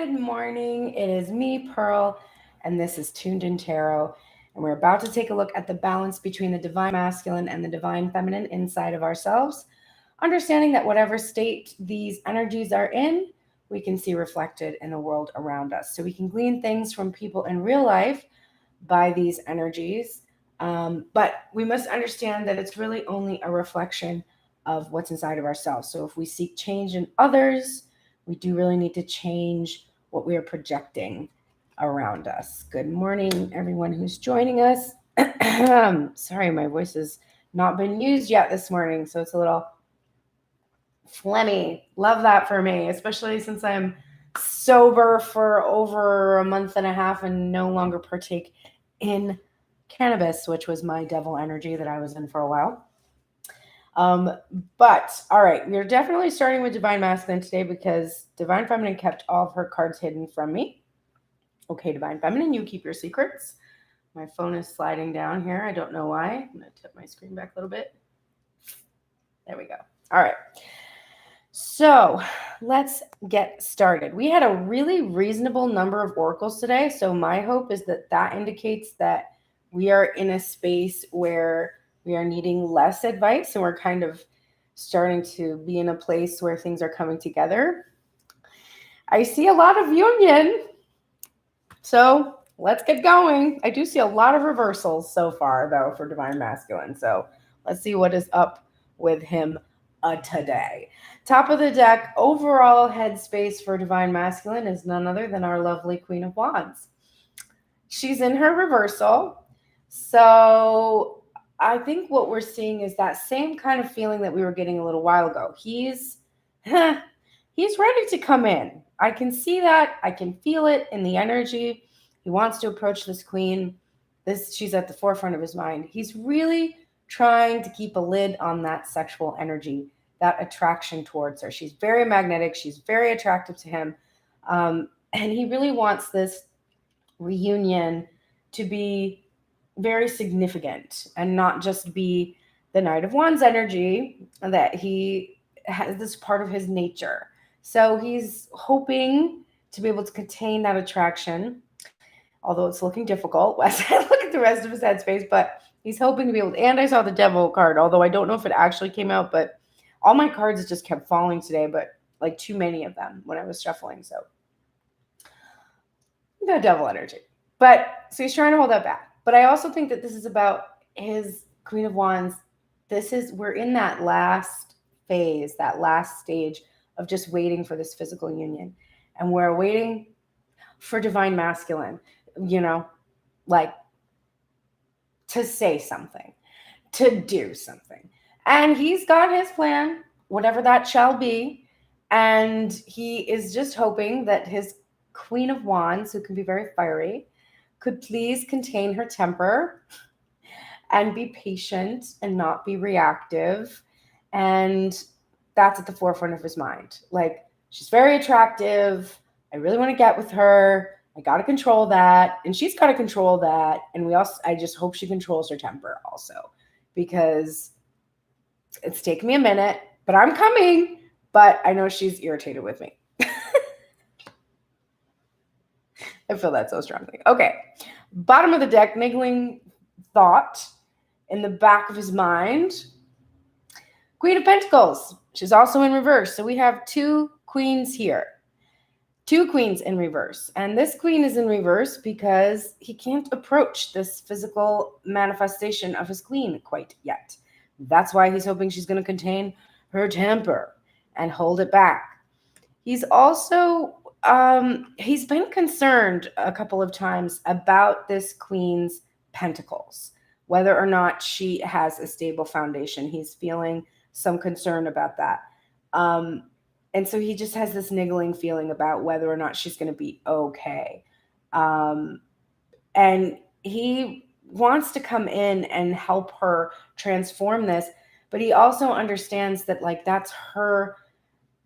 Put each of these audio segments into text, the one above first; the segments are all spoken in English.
Good morning. It is me, Pearl, and this is Tuned in Tarot. And we're about to take a look at the balance between the divine masculine and the divine feminine inside of ourselves, understanding that whatever state these energies are in, we can see reflected in the world around us. So we can glean things from people in real life by these energies. But we must understand that it's really only a reflection of what's inside of ourselves. So if we seek change in others, we do really need to change what we are projecting around us. Good morning, everyone who's joining us. Sorry, my voice has not been used yet this morning, so it's a little phlegmy. Love that for me, especially since I'm sober for over a month and a half and no longer partake in cannabis, which was my devil energy that I was in for a while. But all right, we're definitely starting with Divine Masculine today because Divine Feminine kept all of her cards hidden from me. Okay, Divine Feminine, you keep your secrets. My phone is sliding down here. I don't know why. I'm going to tip my screen back a little bit. There we go. All right. So let's get started. We had a really reasonable number of oracles today. So my hope is that that indicates that we are in a space where we are needing less advice and we're kind of starting to be in a place where things are coming together. I see a lot of union. So let's get going. I do see a lot of reversals so far, though, for Divine Masculine. So let's see what is up with him today. Top of the deck, overall headspace for Divine Masculine is none other than our lovely Queen of Wands. She's in her reversal. So I think what we're seeing is that same kind of feeling that we were getting a little while ago. He's ready to come in. I can see that. I can feel it in the energy. He wants to approach this queen. She's at the forefront of his mind. He's really trying to keep a lid on that sexual energy, that attraction towards her. She's very magnetic. She's very attractive to him. And he really wants this reunion to be very significant and not just be the Knight of Wands energy that he has this part of his nature. So he's hoping to be able to contain that attraction, although it's looking difficult as I look at the rest of his headspace, but he's hoping to be able to, and I saw the Devil card, although I don't know if it actually came out, but all my cards just kept falling today, but like too many of them when I was shuffling. So the Devil energy. But so he's trying to hold that back. But I also think that this is about his Queen of Wands. We're in that last phase, that last stage of just waiting for this physical union. And we're waiting for Divine Masculine, like to say something, to do something. And he's got his plan, whatever that shall be. And he is just hoping that his Queen of Wands, who can be very fiery, could please contain her temper and be patient and not be reactive. And that's at the forefront of his mind. Like, she's very attractive. I really want to get with her. I got to control that. And she's got to control that. And I just hope she controls her temper also, because it's taken me a minute, but I'm coming. But I know she's irritated with me. I feel that so strongly. Okay. Bottom of the deck, niggling thought in the back of his mind. Queen of Pentacles. She's also in reverse. So we have two queens here. Two queens in reverse. And this queen is in reverse because he can't approach this physical manifestation of his queen quite yet. That's why he's hoping she's going to contain her temper and hold it back. He's also he's been concerned a couple of times about this queen's pentacles, whether or not she has a stable foundation. He's feeling some concern about that. And so he just has this niggling feeling about whether or not she's going to be okay. And he wants to come in and help her transform this, but he also understands that, like, that's her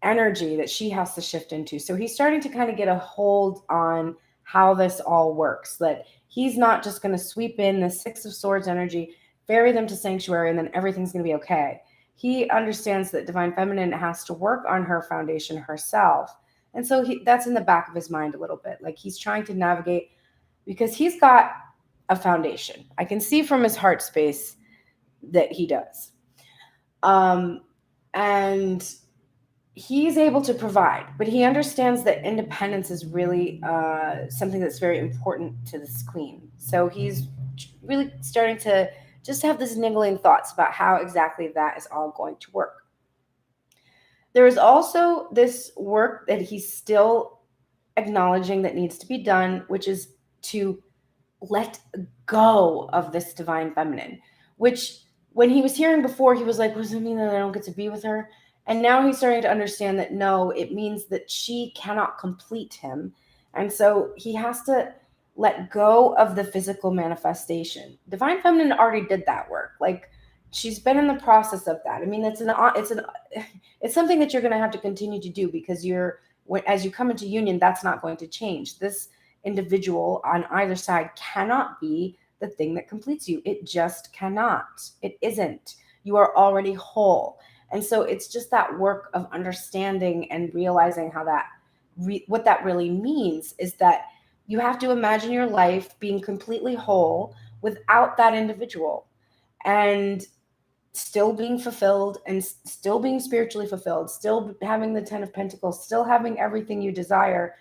energy that she has to shift into. So he's starting to kind of get a hold on how this all works, that he's not just going to sweep in the Six of Swords energy, ferry them to sanctuary, and then everything's going to be okay. He understands that Divine Feminine has to work on her foundation herself And so that's in the back of his mind a little bit. Like he's trying to navigate because he's got a foundation. I can see from his heart space that he does. And he's able to provide, but he understands that independence is really something that's very important to this queen. So he's really starting to just have this niggling thoughts about how exactly that is all going to work. There is also this work that he's still acknowledging that needs to be done, which is to let go of this divine feminine, which when he was hearing before, he was like, what does it mean that I don't get to be with her? And now he's starting to understand that no, it means that she cannot complete him. And so he has to let go of the physical manifestation. Divine feminine already did that work. Like she's been in the process of that. I mean, it's something that you're going to have to continue to do because as you come into union, that's not going to change. This individual on either side cannot be the thing that completes you. It just cannot. It isn't. You are already whole. And so it's just that work of understanding and realizing how what that really means is that you have to imagine your life being completely whole without that individual and still being fulfilled and still being spiritually fulfilled, still having the 10 of Pentacles, still having everything you desire,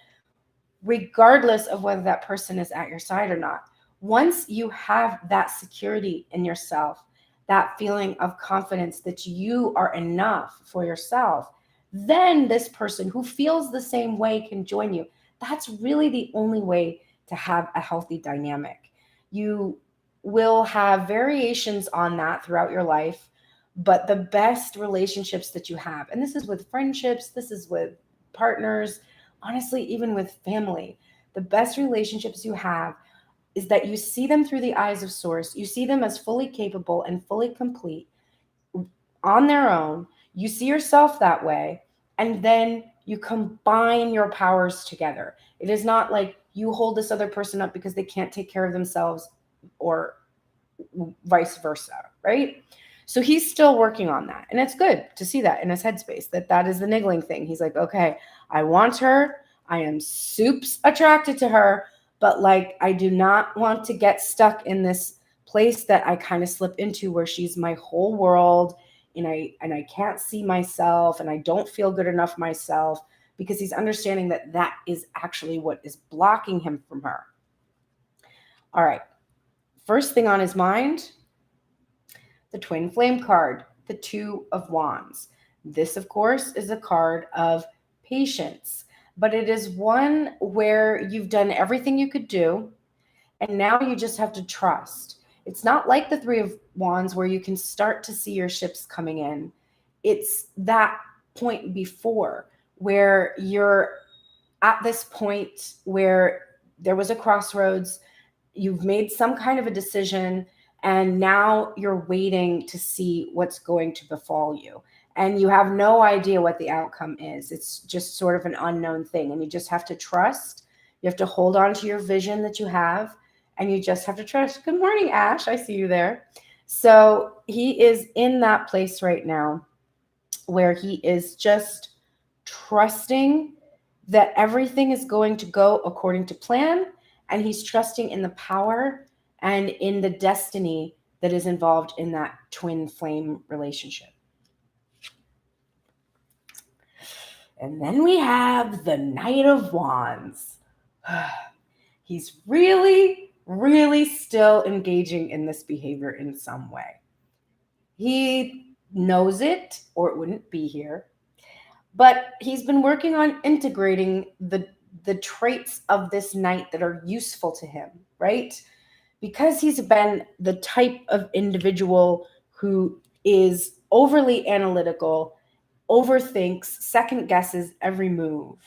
regardless of whether that person is at your side or not. Once you have that security in yourself, that feeling of confidence that you are enough for yourself, then this person who feels the same way can join you. That's really the only way to have a healthy dynamic. You will have variations on that throughout your life, but the best relationships that you have, and this is with friendships, this is with partners, honestly, even with family, the best relationships you have is that you see them through the eyes of Source. You see them as fully capable and fully complete on their own. You see yourself that way, and then you combine your powers together. It is not like you hold this other person up because they can't take care of themselves or vice versa, right? So he's still working on that. And it's good to see that in his headspace, that is the niggling thing. He's like, okay, I want her. I am soups attracted to her, but like, I do not want to get stuck in this place that I kind of slip into where she's my whole world and I can't see myself and I don't feel good enough myself, because he's understanding that that is actually what is blocking him from her. All right. First thing on his mind, the twin flame card, the Two of Wands. This, of course, is a card of patience, but it is one where you've done everything you could do, and now you just have to trust. It's not like the Three of Wands where you can start to see your ships coming in. It's that point before where you're at this point where there was a crossroads, you've made some kind of a decision, and now you're waiting to see what's going to befall you. And you have no idea what the outcome is. It's just sort of an unknown thing. And you just have to trust. You have to hold on to your vision that you have. And you just have to trust. Good morning, Ash. I see you there. So he is in that place right now where he is just trusting that everything is going to go according to plan. And he's trusting in the power and in the destiny that is involved in that twin flame relationship. And then we have the Knight of Wands. He's really, really still engaging in this behavior in some way. He knows it, or it wouldn't be here. But he's been working on integrating the traits of this knight that are useful to him, right? Because he's been the type of individual who is overly analytical, overthinks, second guesses every move,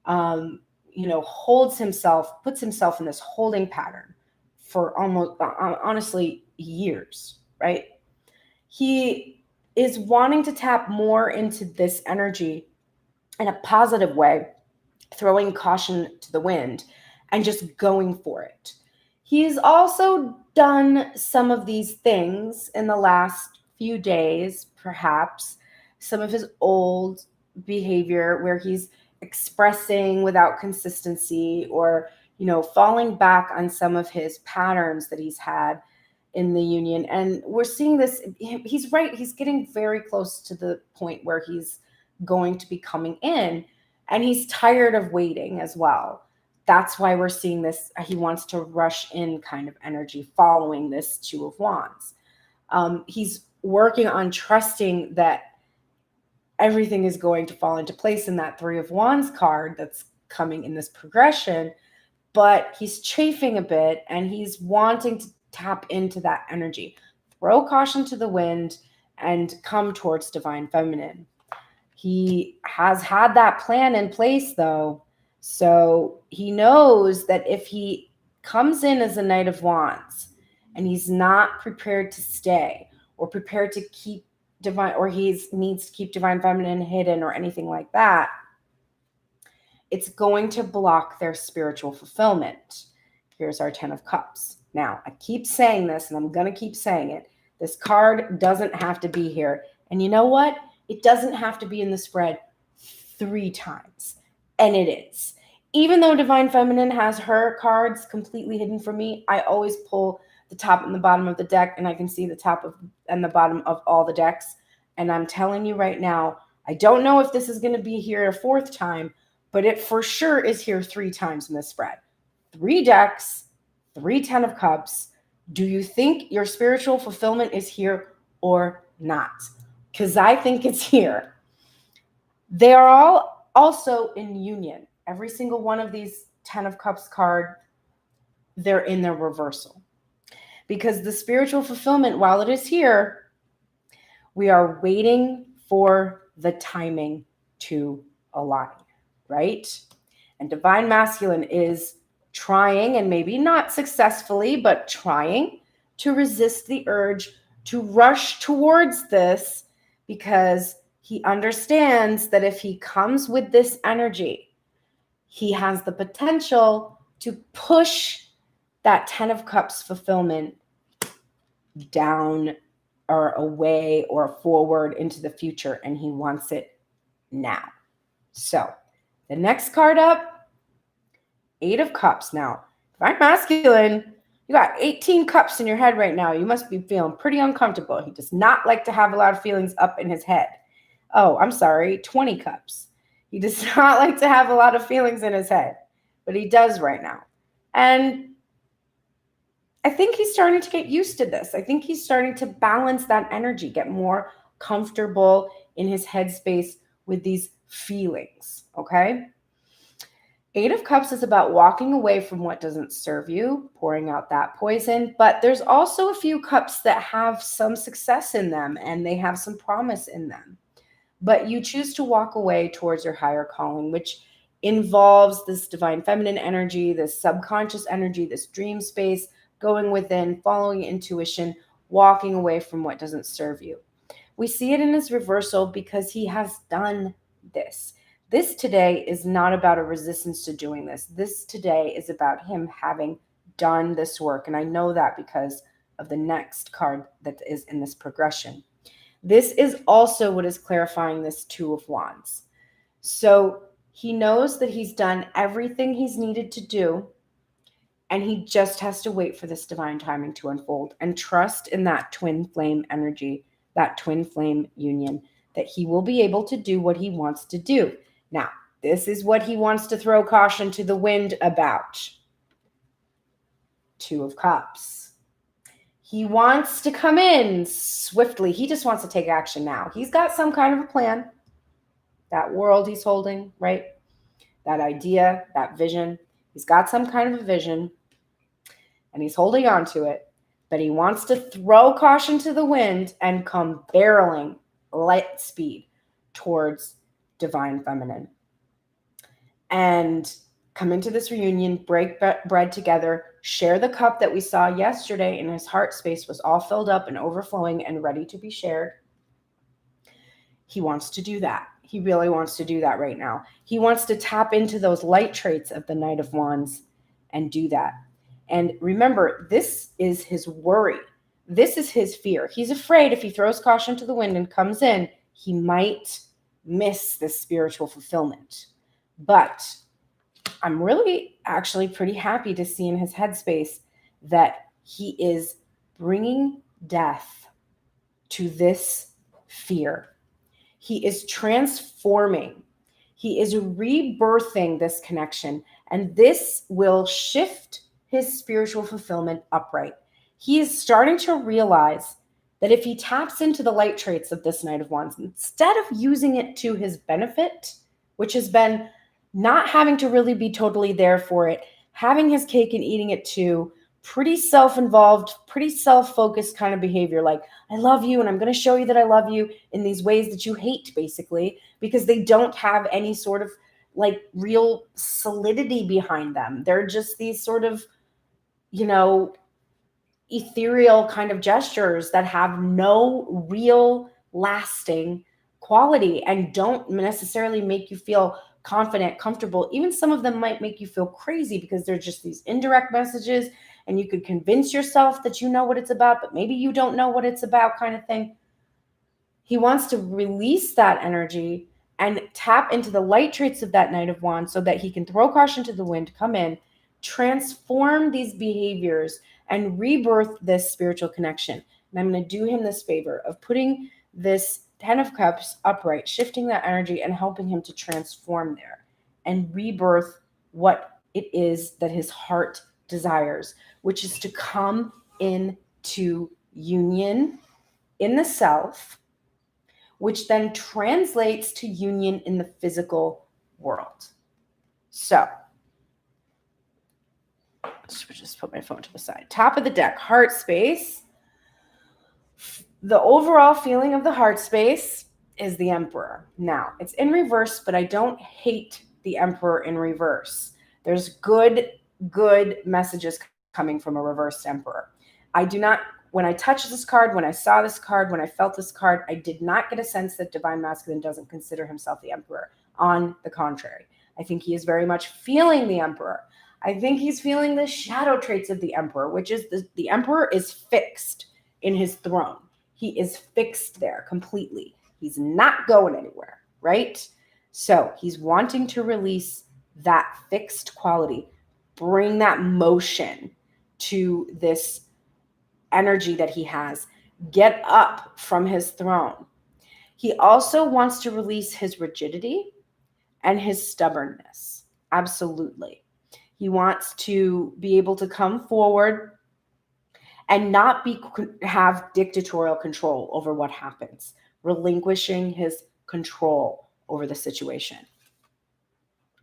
holds himself, puts himself in this holding pattern for almost, honestly, years, right? He is wanting to tap more into this energy in a positive way, throwing caution to the wind and just going for it. He's also done some of these things in the last few days, perhaps some of his old behavior where he's expressing without consistency, or, falling back on some of his patterns that he's had in the union. And we're seeing this. He's right. He's getting very close to the point where he's going to be coming in, and he's tired of waiting as well. That's why we're seeing this. He wants to rush in kind of energy following this Two of Wands. He's working on trusting that everything is going to fall into place in that Three of Wands card that's coming in this progression, but he's chafing a bit and he's wanting to tap into that energy. Throw caution to the wind and come towards Divine Feminine. He has had that plan in place though, so he knows that if he comes in as a Knight of Wands and he's not prepared to stay or prepared to keep divine, or he needs to keep Divine Feminine hidden or anything like that, it's going to block their spiritual fulfillment. Here's our 10 of Cups. Now, I keep saying this and I'm going to keep saying it. This card doesn't have to be here. And you know what? It doesn't have to be in the spread 3 times. And it is. Even though Divine Feminine has her cards completely hidden from me, I always pull the top and the bottom of the deck and I can see the top of and the bottom of all the decks. And I'm telling you right now, I don't know if this is going to be here a 4th time, but it for sure is here 3 times in the spread. 3 decks, 3 10 of Cups. Do you think your spiritual fulfillment is here or not? Because I think it's here. They are all also in union. Every single one of these 10 of Cups card, they're in their reversal. Because the spiritual fulfillment, while it is here, we are waiting for the timing to align, right? And Divine Masculine is trying, and maybe not successfully, but trying to resist the urge to rush towards this, because he understands that if he comes with this energy, he has the potential to push that 10 of Cups fulfillment down or away or forward into the future, and he wants it now. So the next card up, 8 of Cups. Now, Divine Masculine, you got 18 cups in your head right now. You must be feeling pretty uncomfortable. He does not like to have a lot of feelings up in his head. Oh, I'm sorry, 20 cups. He does not like to have a lot of feelings in his head, but he does right now. And I think he's starting to get used to this. I think he's starting to balance that energy, get more comfortable in his headspace with these feelings, okay? 8 of Cups is about walking away from what doesn't serve you, pouring out that poison, but there's also a few cups that have some success in them and they have some promise in them. But you choose to walk away towards your higher calling, which involves this Divine Feminine energy, this subconscious energy, this dream space, going within, following intuition, walking away from what doesn't serve you. We see it in his reversal because he has done this. This today is not about a resistance to doing this. This today is about him having done this work. And I know that because of the next card that is in this progression. This is also what is clarifying this 2 of Wands. So he knows that he's done everything he's needed to do, and he just has to wait for this divine timing to unfold and trust in that twin flame energy, that twin flame union, that he will be able to do what he wants to do. Now, this is what he wants to throw caution to the wind about. 2 of Cups. He wants to come in swiftly. He just wants to take action now. He's got some kind of a plan. That world he's holding, right? That idea, that vision. He's got some kind of a vision and he's holding on to it, but he wants to throw caution to the wind and come barreling light speed towards Divine Feminine and come into this reunion, break bread together, share the cup that we saw yesterday in his heart space was all filled up and overflowing and ready to be shared. He wants to do that. He really wants to do that right now. He wants to tap into those light traits of the Knight of Wands and do that. And remember, this is his worry. This is his fear. He's afraid if he throws caution to the wind and comes in, he might miss this spiritual fulfillment. But I'm really actually pretty happy to see in his headspace that he is bringing death to this fear. He is transforming. He is rebirthing this connection, and this will shift his spiritual fulfillment upright. He is starting to realize that if he taps into the light traits of this Knight of Wands, instead of using it to his benefit, which has been not having to really be totally there for it, having his cake and eating it too, pretty self-involved, pretty self-focused kind of behavior, like, I love you and I'm going to show you that I love you in these ways that you hate, basically, because they don't have any sort of like real solidity behind them. They're just these sort of, ethereal kind of gestures that have no real lasting quality and don't necessarily make you feel confident, comfortable. Even some of them might make you feel crazy because they're just these indirect messages, and you could convince yourself that you know what it's about, but maybe you don't know what it's about, kind of thing. He wants to release that energy and tap into the light traits of that Knight of Wands so that he can throw caution to the wind, come in, transform these behaviors, and rebirth this spiritual connection. And I'm going to do him this favor of putting this Ten of Cups upright, shifting that energy and helping him to transform there and rebirth what it is that his heart desires, which is to come into union in the self, which then translates to union in the physical world. So, let's just put my phone to the side. Top of the deck, heart space. The overall feeling of the heart space is the Emperor. Now, it's in reverse, but I don't hate the Emperor in reverse. There's good messages coming from a reversed Emperor. I do not, when I touched this card, when I saw this card, when I felt this card, I did not get a sense that Divine Masculine doesn't consider himself the Emperor. On the contrary, I think he is very much feeling the Emperor. I think he's feeling the shadow traits of the Emperor, which is the Emperor is fixed in his throne. He is fixed there completely. He's not going anywhere, right? So he's wanting to release that fixed quality, bring that motion to this energy that he has, get up from his throne. He also wants to release his rigidity and his stubbornness. Absolutely. He wants to be able to come forward and not have dictatorial control over what happens, relinquishing his control over the situation.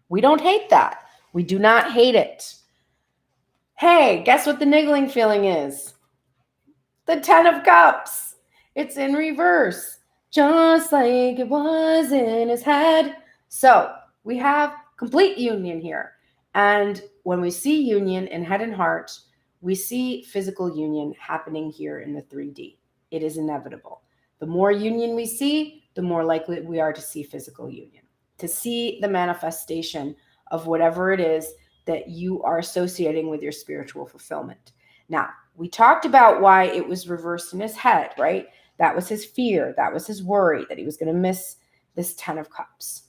We don't hate that. We do not hate it. Hey, guess what the niggling feeling is? The Ten of Cups. It's in reverse, just like it was in his head. So we have complete union here. And when we see union in head and heart, we see physical union happening here in the 3D. It is inevitable. The more union we see, the more likely we are to see physical union, to see the manifestation of whatever it is that you are associating with your spiritual fulfillment. Now, we talked about why it was reversed in his head, right? That was his fear. That was his worry that he was going to miss this 10 of Cups.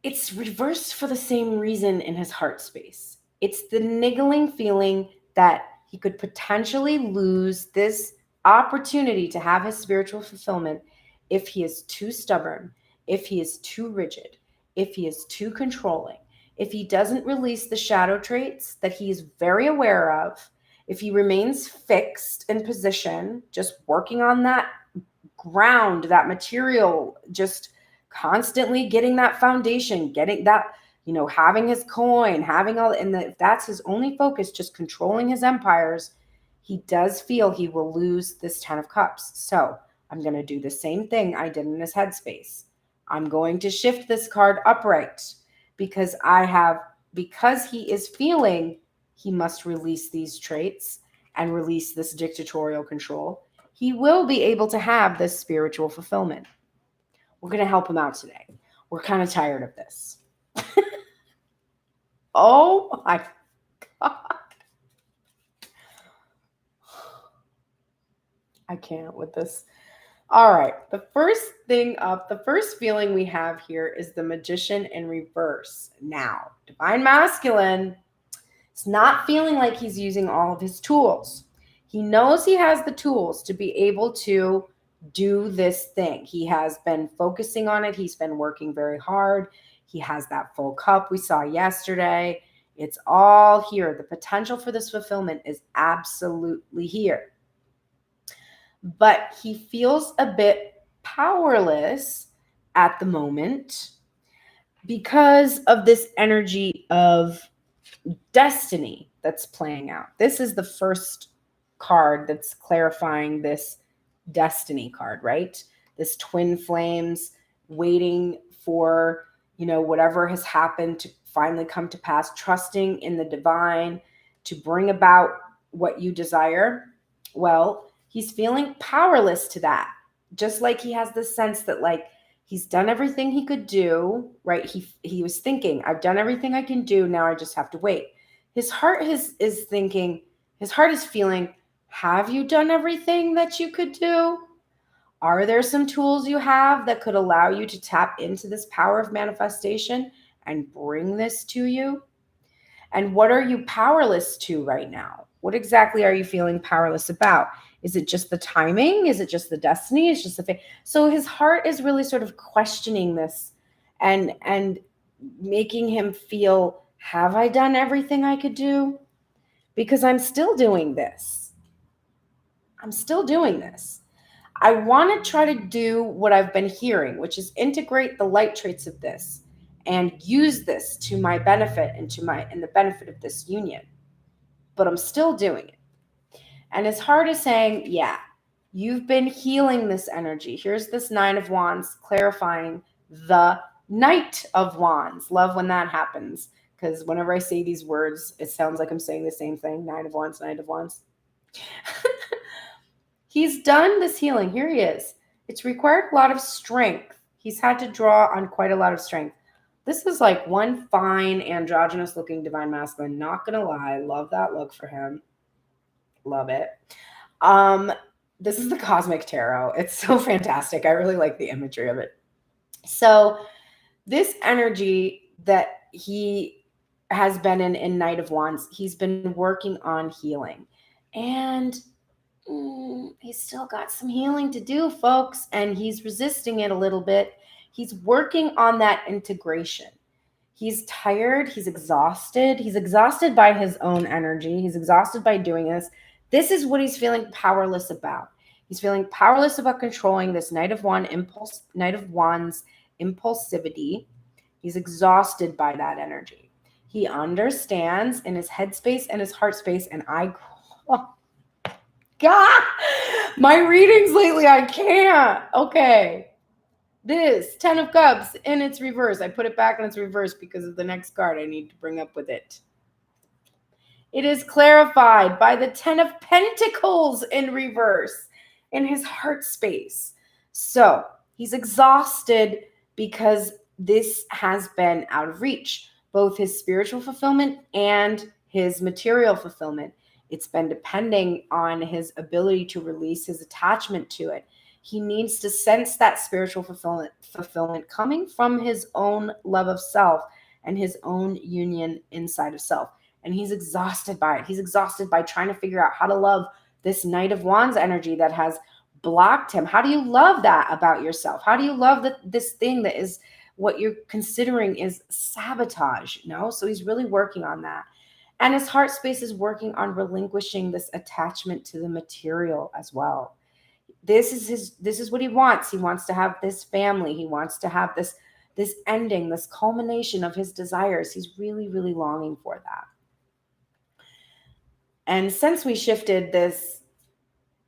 It's reversed for the same reason in his heart space. It's the niggling feeling that he could potentially lose this opportunity to have his spiritual fulfillment if he is too stubborn, if he is too rigid, if he is too controlling, if he doesn't release the shadow traits that he is very aware of, if he remains fixed in position, just working on that ground, that material, just constantly getting that foundation, getting that, having his coin, having all, and if that's his only focus, just controlling his empires, he does feel he will lose this 10 of Cups. So I'm going to do the same thing I did in his headspace. I'm going to shift this card upright because he is feeling he must release these traits and release this dictatorial control. He will be able to have this spiritual fulfillment. We're going to help him out today. We're kind of tired of this. Oh my God. I can't with this. All right. The first thing up, the first feeling we have here is the Magician in reverse. Now, Divine Masculine is not feeling like he's using all of his tools. He knows he has the tools to be able to do this thing. He has been focusing on it. He's been working very hard. He has that full cup we saw yesterday. It's all here. The potential for this fulfillment is absolutely here. But he feels a bit powerless at the moment because of this energy of destiny that's playing out. This is the first card that's clarifying this destiny card, right? This twin flames waiting for, whatever has happened to finally come to pass, trusting in the divine to bring about what you desire. Well, he's feeling powerless to that. Just like he has this sense that he's done everything he could do, right? He was thinking, I've done everything I can do. Now I just have to wait. His heart is thinking, his heart is feeling, have you done everything that you could do? Are there some tools you have that could allow you to tap into this power of manifestation and bring this to you? And what are you powerless to right now? What exactly are you feeling powerless about? Is it just the timing? Is it just the destiny? Is it just the fate? So his heart is really sort of questioning this and making him feel, have I done everything I could do? Because I'm still doing this. I'm still doing this. I want to try to do what I've been hearing, which is integrate the light traits of this and use this to my benefit and the benefit of this union. But I'm still doing it. And his heart is saying, yeah, you've been healing this energy. Here's this Nine of Wands clarifying the Knight of Wands. Love when that happens, because whenever I say these words, it sounds like I'm saying the same thing. Nine of Wands, Knight of Wands. He's done this healing. Here he is. It's required a lot of strength. He's had to draw on quite a lot of strength. This is like one fine androgynous looking divine masculine. Not going to lie. Love that look for him. Love it. This is the Cosmic Tarot. It's so fantastic. I really like the imagery of it. So this energy that he has been in Knight of Wands, he's been working on healing. And he's still got some healing to do, folks, and he's resisting it a little bit. He's working on that integration. He's tired. He's exhausted. He's exhausted by his own energy. He's exhausted by doing this. This is what he's feeling powerless about. He's feeling powerless about controlling this Knight of Wands impulsivity. He's exhausted by that energy. He understands in his headspace and his heart space, and God, my readings lately, I can't. Okay. This 10 of Cups in its reverse. I put it back in its reverse because of the next card I need to bring up with it. It is clarified by the 10 of Pentacles in reverse in his heart space. So he's exhausted because this has been out of reach, both his spiritual fulfillment and his material fulfillment. It's been depending on his ability to release his attachment to it. He needs to sense that spiritual fulfillment coming from his own love of self and his own union inside of self. And he's exhausted by it. He's exhausted by trying to figure out how to love this Knight of Wands energy that has blocked him. How do you love that about yourself? How do you love this thing that is what you're considering is sabotage? So he's really working on that. And his heart space is working on relinquishing this attachment to the material as well. This is what he wants. He wants to have this family. He wants to have this ending, this culmination of his desires. He's really, really longing for that. And since we shifted this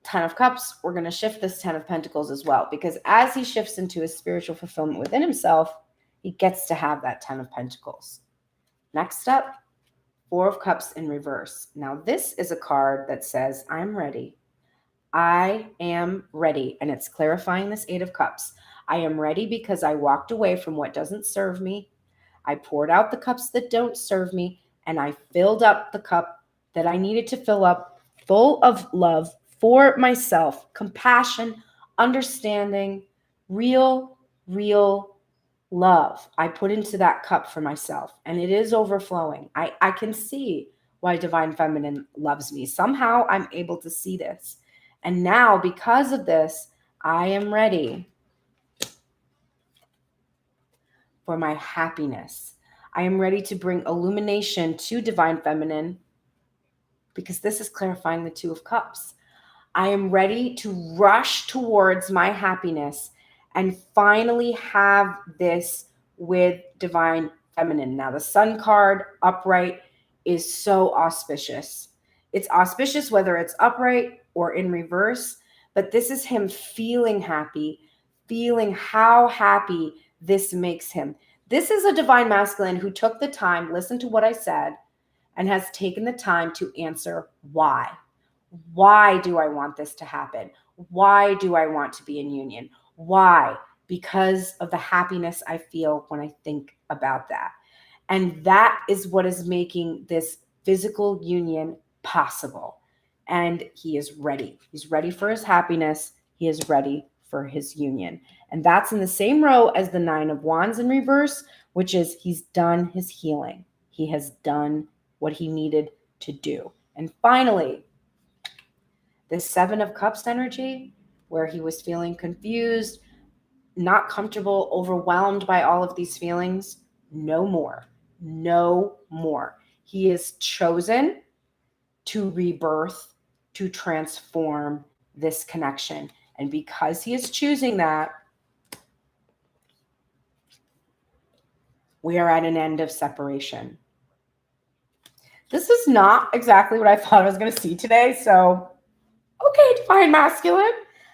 10 of Cups, we're going to shift this 10 of Pentacles as well, because as he shifts into his spiritual fulfillment within himself, he gets to have that 10 of Pentacles. Next up, 4 of Cups in reverse. Now, this is a card that says, I'm ready. I am ready. And it's clarifying this 8 of Cups. I am ready because I walked away from what doesn't serve me. I poured out the cups that don't serve me, and I filled up the cup that I needed to fill up, full of love for myself, compassion, understanding, real love I put into that cup for myself, and it is overflowing. I can see why Divine Feminine loves me. Somehow I'm able to see this. And now, because of this, I am ready for my happiness. I am ready to bring illumination to Divine Feminine, because this is clarifying the Two of Cups. I am ready to rush towards my happiness and finally have this with Divine Feminine. Now, the Sun card upright is so auspicious. It's auspicious whether it's upright or in reverse, but this is him feeling happy, feeling how happy this makes him. This is a Divine Masculine who took the time, listened to what I said, and has taken the time to answer why. Why do I want this to happen? Why do I want to be in union? Why? Because of the happiness I feel when I think about that. And that is what is making this physical union possible. And he is ready. He's ready for his happiness. He is ready for his union. And that's in the same row as the Nine of Wands in reverse, which is he's done his healing. He has done what he needed to do. And finally, the Seven of Cups energy, where he was feeling confused, not comfortable, overwhelmed by all of these feelings, no more. No more. He is chosen to rebirth, to transform this connection. And because he is choosing that, we are at an end of separation. This is not exactly what I thought I was going to see today. So, okay, Divine Masculine.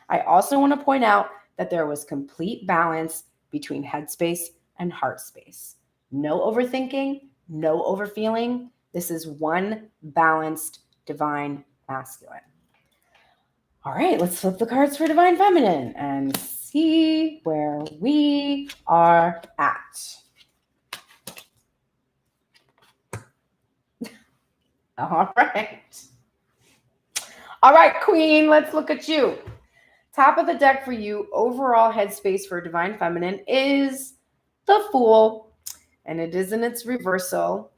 I also want to point out that there was complete balance between head space and heart space. No overthinking, no overfeeling. This is one balanced Divine Masculine. All right, let's flip the cards for Divine Feminine and see where we are at. All right. All right, Queen, let's look at you. Top of the deck for you, overall headspace for Divine Feminine is the Fool, and it is in its reversal.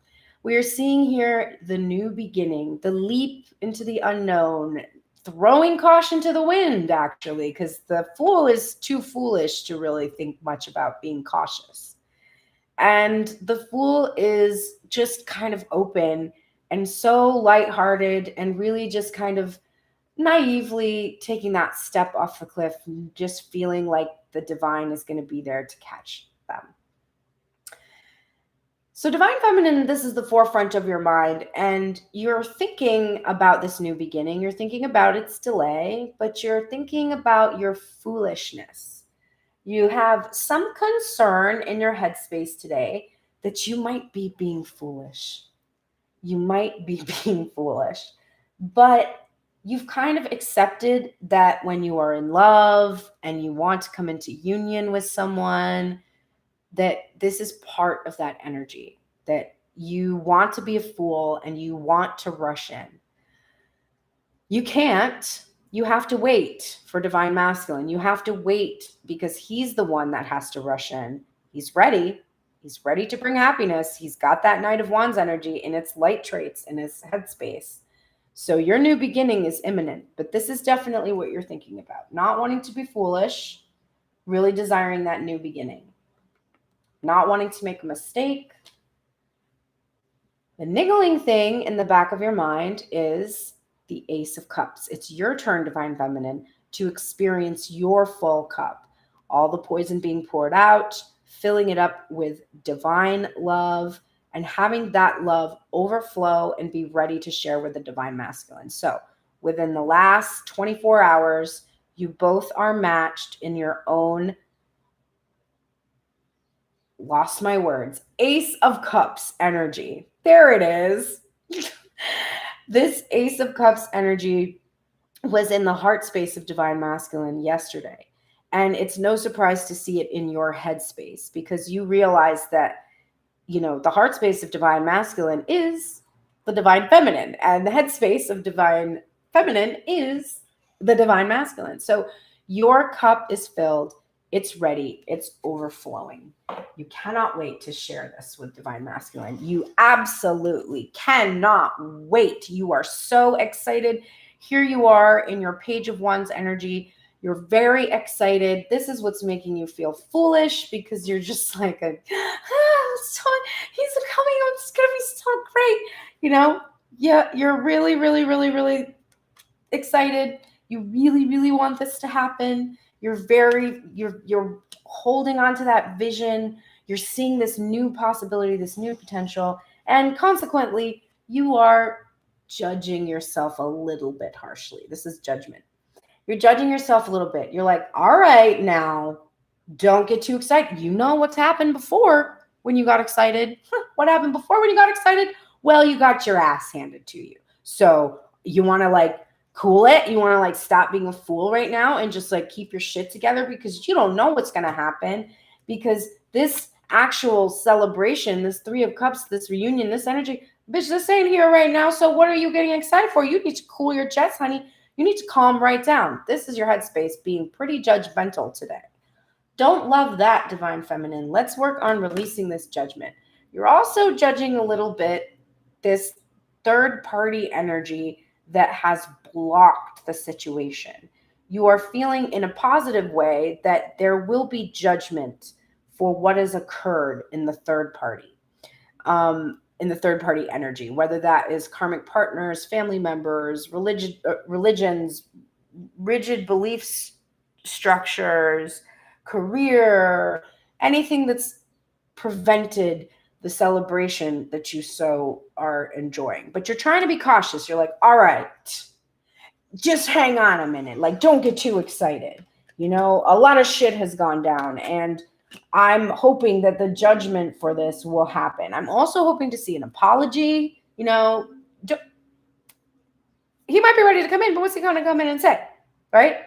We are seeing here the new beginning, the leap into the unknown, throwing caution to the wind, actually, because the Fool is too foolish to really think much about being cautious. And the Fool is just kind of open and so lighthearted and really just kind of naively taking that step off the cliff, just feeling like the divine is going to be there to catch them. So Divine Feminine, this is the forefront of your mind, and you're thinking about this new beginning. You're thinking about its delay, but you're thinking about your foolishness. You have some concern in your headspace today that you might be being foolish. You might be being foolish, but you've kind of accepted that when you are in love and you want to come into union with someone, that this is part of that energy, that you want to be a fool and you want to rush in. You can't. You have to wait for Divine Masculine. You have to wait because he's the one that has to rush in. He's ready. He's ready to bring happiness. He's got that Knight of Wands energy in its light traits, in his headspace. So your new beginning is imminent, but this is definitely what you're thinking about. Not wanting to be foolish, really desiring that new beginning. Not wanting to make a mistake. The niggling thing in the back of your mind is the Ace of Cups. It's your turn, Divine Feminine, to experience your full cup. All the poison being poured out, filling it up with divine love, and having that love overflow and be ready to share with the Divine Masculine. So within the last 24 hours, you both are matched in your own, lost my words, Ace of Cups energy. There it is. This Ace of Cups energy was in the heart space of Divine Masculine yesterday. And it's no surprise to see it in your headspace because you realize that, you know, the heart space of Divine Masculine is the Divine Feminine, and the headspace of Divine Feminine is the Divine Masculine. So Your cup is filled. It's ready. It's overflowing. You cannot wait to share this with Divine Masculine. You absolutely cannot wait. You are so excited. Here you are in your Page of Wands energy. You're very excited. This is what's making you feel foolish because you're just like, he's coming. It's going to be so great. You know, yeah, you're really, really, really, really excited. You really, really want this to happen. You're holding on to that vision. You're seeing this new possibility, this new potential, and consequently, you are judging yourself a little bit harshly. This is judgment. You're judging yourself a little bit. You're like, all right, now, don't get too excited. You know what's happened before when you got excited. What happened before when you got excited? Well, you got your ass handed to you. So you want to like cool it. You want to like stop being a fool right now and just like keep your shit together because you don't know what's going to happen, because this actual celebration, this Three of Cups, this reunion, this energy, bitch, this ain't here right now. So what are you getting excited for? You need to cool your jets, honey. You need to calm right down. This is your headspace being pretty judgmental today. Don't love that, Divine Feminine. Let's work on releasing this judgment. You're also judging a little bit this third party energy that has blocked the situation. You are feeling in a positive way that there will be judgment for what has occurred in the third party. In the third party energy, whether that is karmic partners, family members, religions, rigid beliefs, structures, career, anything that's prevented the celebration that you so are enjoying. But you're trying to be cautious. You're like, all right, just hang on a minute. Like, don't get too excited. You know, a lot of shit has gone down, and I'm hoping that the judgment for this will happen. I'm also hoping to see an apology. You know, he might be ready to come in, but what's he going to come in and say? Right?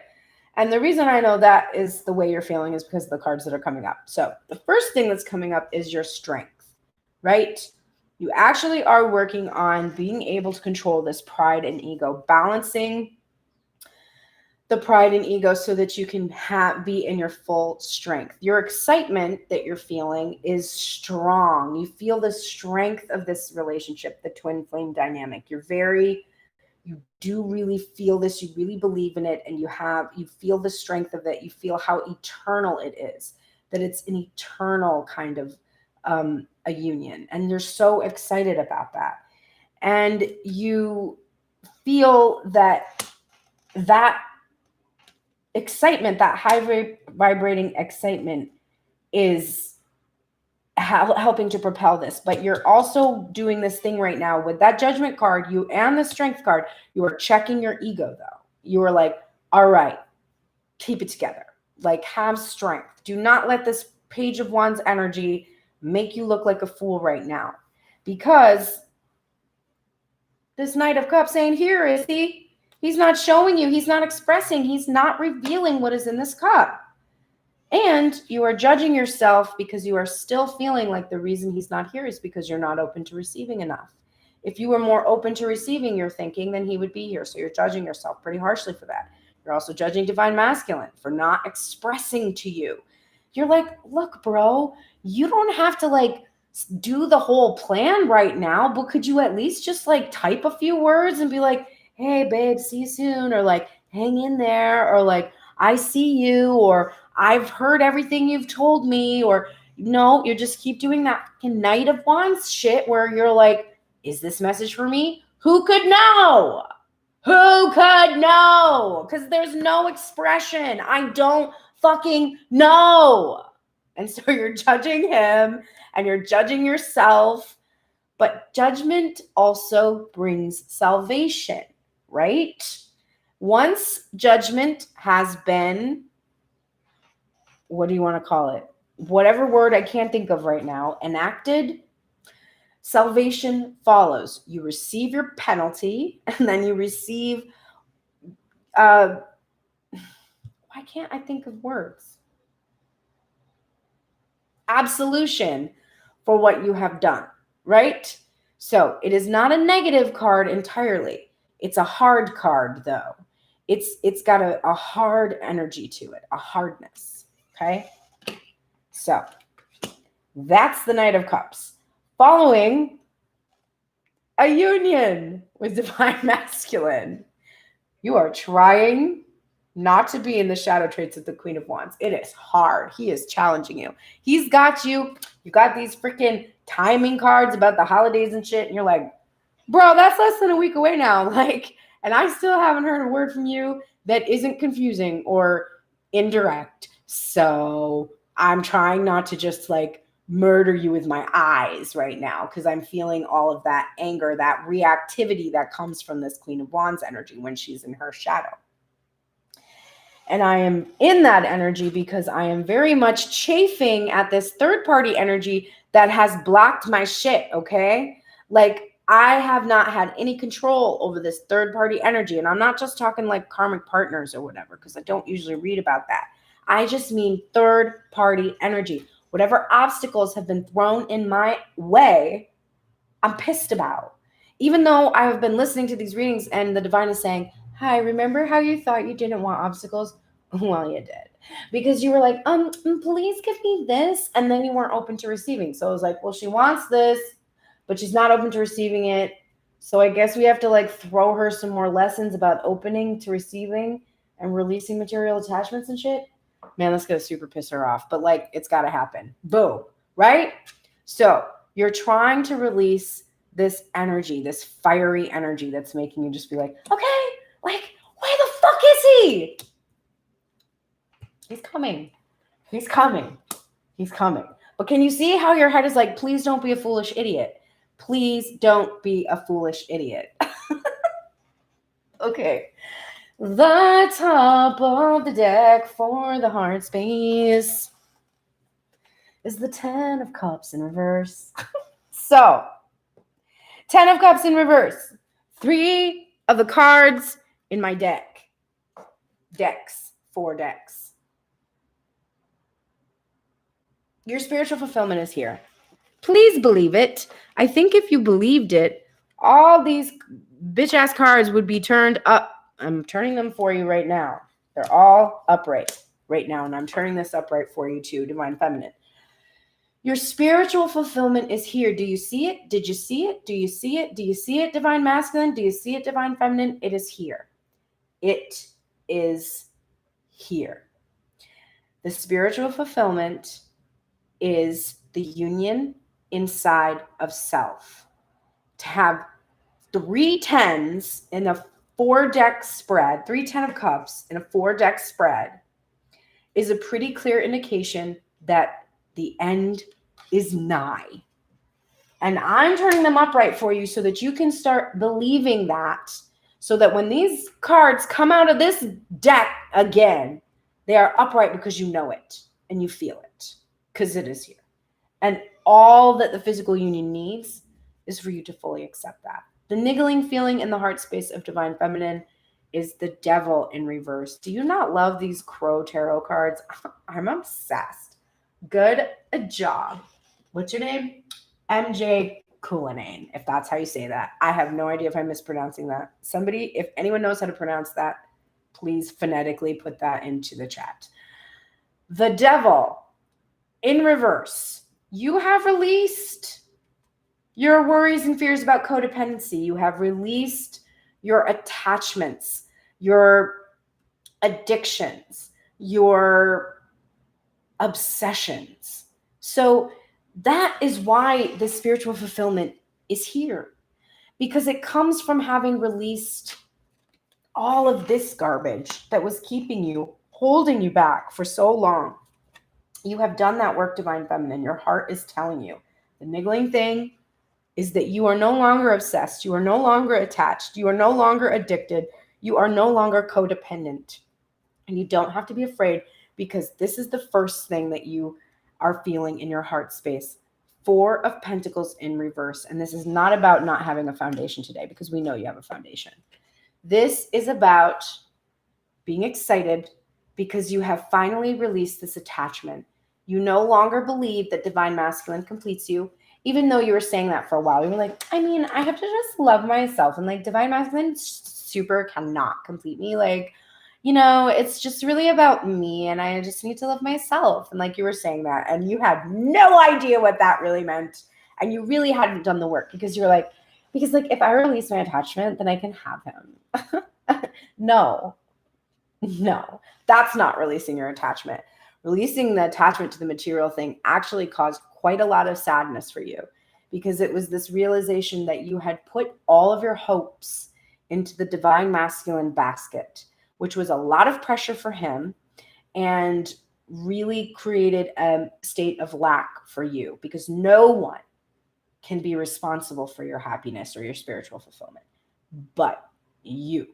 And the reason I know that is the way you're feeling is because of the cards that are coming up. So the first thing that's coming up is your strength, right? You actually are working on being able to control this pride and ego, balancing the pride and ego so that you can be in your full strength. Your excitement that you're feeling is strong. You feel the strength of this relationship, the twin flame dynamic. You do really feel this. You really believe in it, and you feel the strength of it. You feel how eternal it is, that it's an eternal kind of a union, and you're so excited about that. And you feel that excitement, that high vibrating excitement, is helping to propel this. But you're also doing this thing right now with that judgment card, you and the strength card. You are checking your ego, though. You are like, all right, keep it together. Like, have strength. Do not let this Page of Wands energy make you look like a fool right now, because this Knight of Cups ain't here, is he? He's not showing you. He's not expressing. He's not revealing what is in this cup. And you are judging yourself because you are still feeling like the reason he's not here is because you're not open to receiving enough. If you were more open to receiving, you're thinking, then he would be here. So you're judging yourself pretty harshly for that. You're also judging Divine Masculine for not expressing to you. You're like, look, bro, you don't have to like do the whole plan right now, but could you at least just like type a few words and be like, hey, babe, see you soon, or like, hang in there, or like, I see you, or I've heard everything you've told me, or no, you just keep doing that Knight of Wands shit where you're like, is this message for me? Who could know? Who could know? Because there's no expression. I don't fucking know. And so you're judging him and you're judging yourself. But judgment also brings salvation, right? Once judgment has been, what do you want to call it? Whatever word I can't think of right now, enacted, salvation follows. You receive your penalty, and then you receive, why can't I think of words? Absolution for what you have done, right? So it is not a negative card entirely. It's a hard card, though. It's got a hard energy to it, a hardness. Okay. So that's the Knight of Cups. Following a union with Divine Masculine. You are trying not to be in the shadow traits of the Queen of Wands. It is hard. He is challenging you. He's got you. You got these freaking timing cards about the holidays and shit. And you're like, bro, that's less than a week away now. Like, and I still haven't heard a word from you that isn't confusing or indirect. So I'm trying not to just like murder you with my eyes right now, because I'm feeling all of that anger, that reactivity that comes from this Queen of Wands energy when she's in her shadow. And I am in that energy because I am very much chafing at this third party energy that has blocked my shit, okay? Like, I have not had any control over this third party energy. And I'm not just talking like karmic partners or whatever, because I don't usually read about that. I just mean third party energy. Whatever obstacles have been thrown in my way, I'm pissed about. Even though I have been listening to these readings and the divine is saying, hi, remember how you thought you didn't want obstacles? Well, you did. Because you were like, please give me this. And then you weren't open to receiving. So I was like, well, she wants this, but she's not open to receiving it. So I guess we have to like throw her some more lessons about opening to receiving and releasing material attachments and shit. Man, that's going to super piss her off. But like, it's got to happen. Boom. Right? So you're trying to release this energy, this fiery energy that's making you just be like, okay, like, where the fuck is he? He's coming. He's coming. He's coming. But can you see how your head is like, please don't be a foolish idiot. Please don't be a foolish idiot. Okay. The top of the deck for the heart space is the 10 of Cups in reverse. So, 10 of Cups in reverse. 3 of the cards in my deck. Decks. 4 decks. Your spiritual fulfillment is here. Please believe it. I think if you believed it, all these bitch-ass cards would be turned up. I'm turning them for you right now. They're all upright right now, and I'm turning this upright for you too, Divine Feminine. Your spiritual fulfillment is here. Do you see it? Did you see it? Do you see it? Do you see it, Divine Masculine? Do you see it, Divine Feminine? It is here. It is here. The spiritual fulfillment is the union inside of self. To have 3 10s in a 4-deck spread, 3 10 of Cups in a 4-deck spread is a pretty clear indication that the end is nigh. And I'm turning them upright for you so that you can start believing that, so that when these cards come out of this deck again, they are upright because you know it and you feel it, because it is here. And all that the physical union needs is for you to fully accept that. The niggling feeling in the heart space of Divine Feminine is the Devil in reverse. Do you not love these Crow Tarot cards? I'm obsessed. Good job. What's your name? MJ Coulinane, if that's how you say that. I have no idea if I'm mispronouncing that. Somebody, if anyone knows how to pronounce that, please phonetically put that into the chat. The Devil in reverse. You have released your worries and fears about codependency. You have released your attachments, your addictions, your obsessions. So that is why the spiritual fulfillment is here, because it comes from having released all of this garbage that was keeping you, holding you back for so long. You have done that work, Divine Feminine. Your heart is telling you. The niggling thing is that you are no longer obsessed. You are no longer attached. You are no longer addicted. You are no longer codependent. And you don't have to be afraid, because this is the first thing that you are feeling in your heart space. 4 of Pentacles in reverse. And this is not about not having a foundation today, because we know you have a foundation. This is about being excited because you have finally released this attachment. You no longer believe that Divine Masculine completes you, even though you were saying that for a while. You were like, I mean, I have to just love myself. And like, Divine Masculine, super cannot complete me. Like, you know, it's just really about me and I just need to love myself. And like you were saying that, and you had no idea what that really meant. And you really hadn't done the work because you're like, because like if I release my attachment, then I can have him. No, that's not releasing your attachment. Releasing the attachment to the material thing actually caused quite a lot of sadness for you because it was this realization that you had put all of your hopes into the divine masculine basket, which was a lot of pressure for him and really created a state of lack for you because no one can be responsible for your happiness or your spiritual fulfillment but you.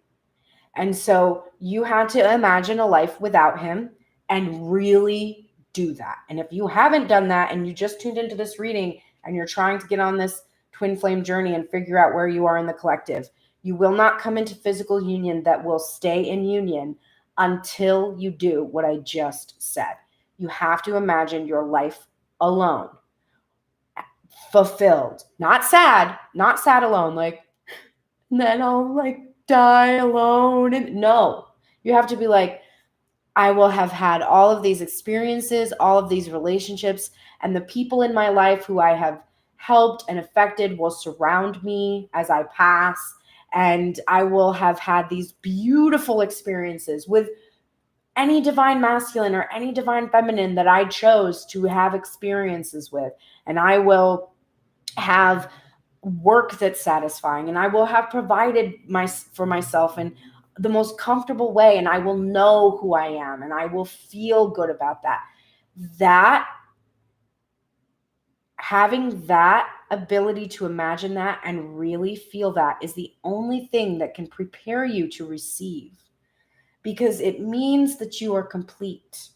And so you had to imagine a life without him and really do that. And if you haven't done that and you just tuned into this reading and you're trying to get on this twin flame journey and figure out where you are in the collective, you will not come into physical union that will stay in union until you do what I just said. You have to imagine your life alone, fulfilled, not sad alone, like, then I'll like die alone. And no, you have to be like, I will have had all of these experiences, all of these relationships, and the people in my life who I have helped and affected will surround me as I pass. And I will have had these beautiful experiences with any divine masculine or any divine feminine that I chose to have experiences with. And I will have work that's satisfying, and I will have provided for myself in the most comfortable way, and I will know who I am, and I will feel good about that. That having that ability to imagine that and really feel that is the only thing that can prepare you to receive, because it means that you are complete.